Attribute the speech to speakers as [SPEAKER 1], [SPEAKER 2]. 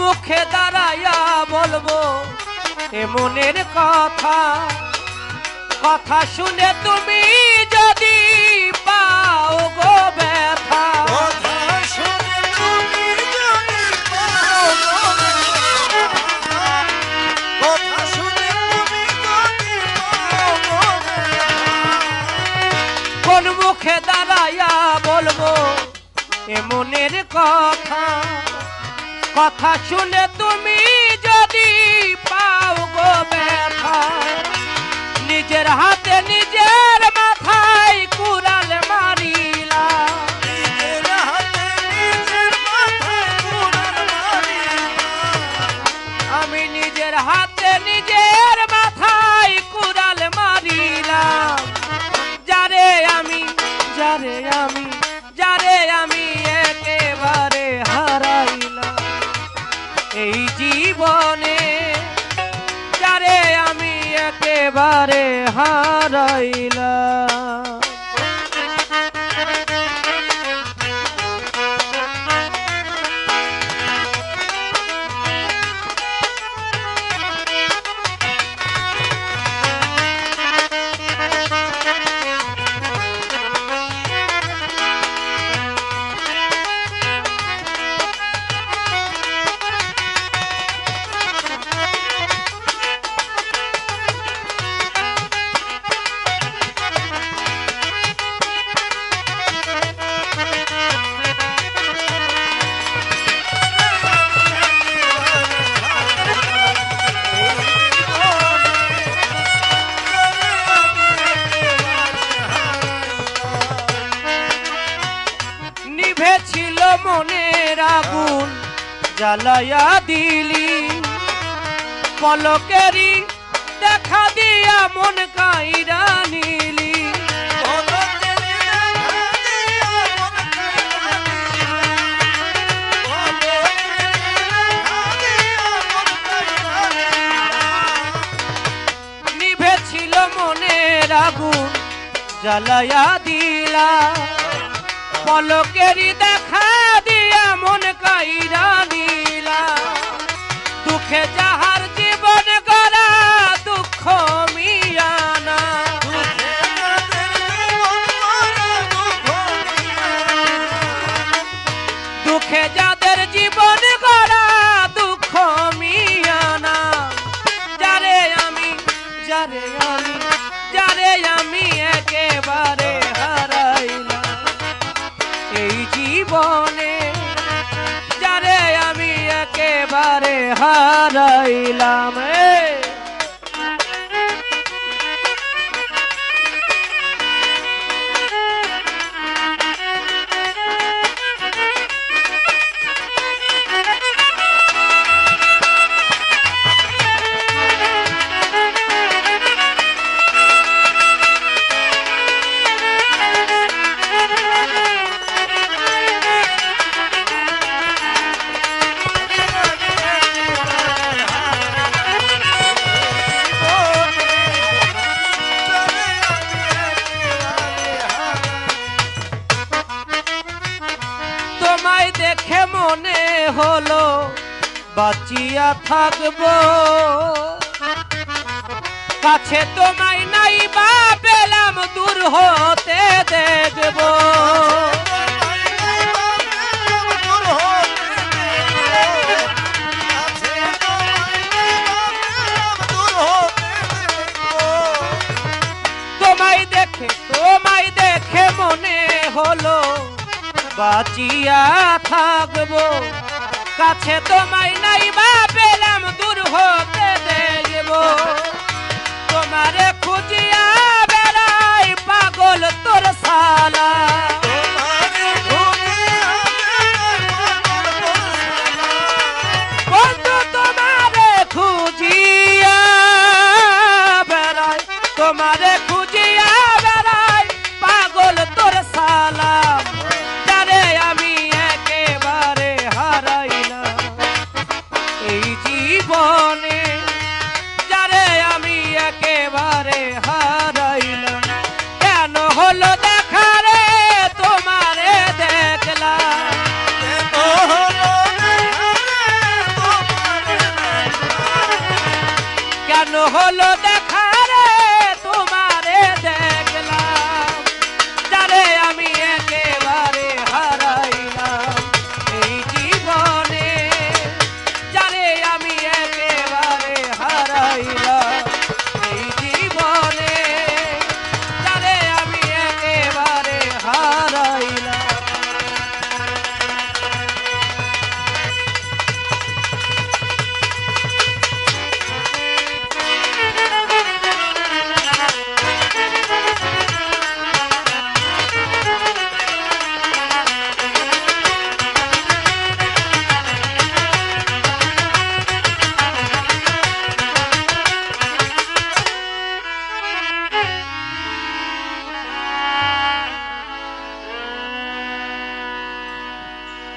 [SPEAKER 1] মুখে দাঁড়াইয়া বলবো এ মনের কথা, কথা শুনে তুমি যদি পাও গো ব্যথা,
[SPEAKER 2] কথা শুনে তুমি যদি পাও গো ব্যথা, কথা শুনে তুমি যদি পাও গো ব্যথা।
[SPEAKER 1] কোন মুখে দাঁড়াইয়া বলবো এ মনের কথা, কথা শুনে তুমি যদি পাও গো ব্যথা, নিজের হাতে নিজের মাথায় কুড়াল মারিলা,
[SPEAKER 2] নিজের হাতে নিজের মাথায় কুড়াল মারিলা,
[SPEAKER 1] আমি নিজের হাতে নিজের মাথায় কুড়াল মারিলাম, যারে আমি যারে আমি যারে আমি একেবারে হারাইলাম এই জীবনে, যারে আমি একেবারে হারাইলাম। ছিল মনের আগুন জ্বালায়া দিলি, পলকেরি দেখা দিয়া মন কাইরা নিলি, নিভে ছিল মনের আগুন জ্বালায়া দিলা, পলকেরি দেখা দিয়া মন কাইরা নিলা, দুঃখে যাহার জীবন গড়া দুঃখ মিয়ানা, দুঃখে যাদের জীবন গড়া দুঃখ মিয়ানা, যারে আমি যারে আমি যারে আমি একেবারে হারাইলাম এই জীবনে, যারে আমি একেবারে হারাইলাম। তোমায় দেখে মনে হলো বাঁচিয়া থাকবো, কাছে তোমায় নাই বা পেলাম দূর হতে দেখবো, তোমায় দেখে মনে হলো বাঁচিয়া থাকবো, কাছে তোমায় নাই বা পেলাম দূর হতে দেখবো, তোমারে খুঁজিয়া বেড়াই পাগল তোর সালা।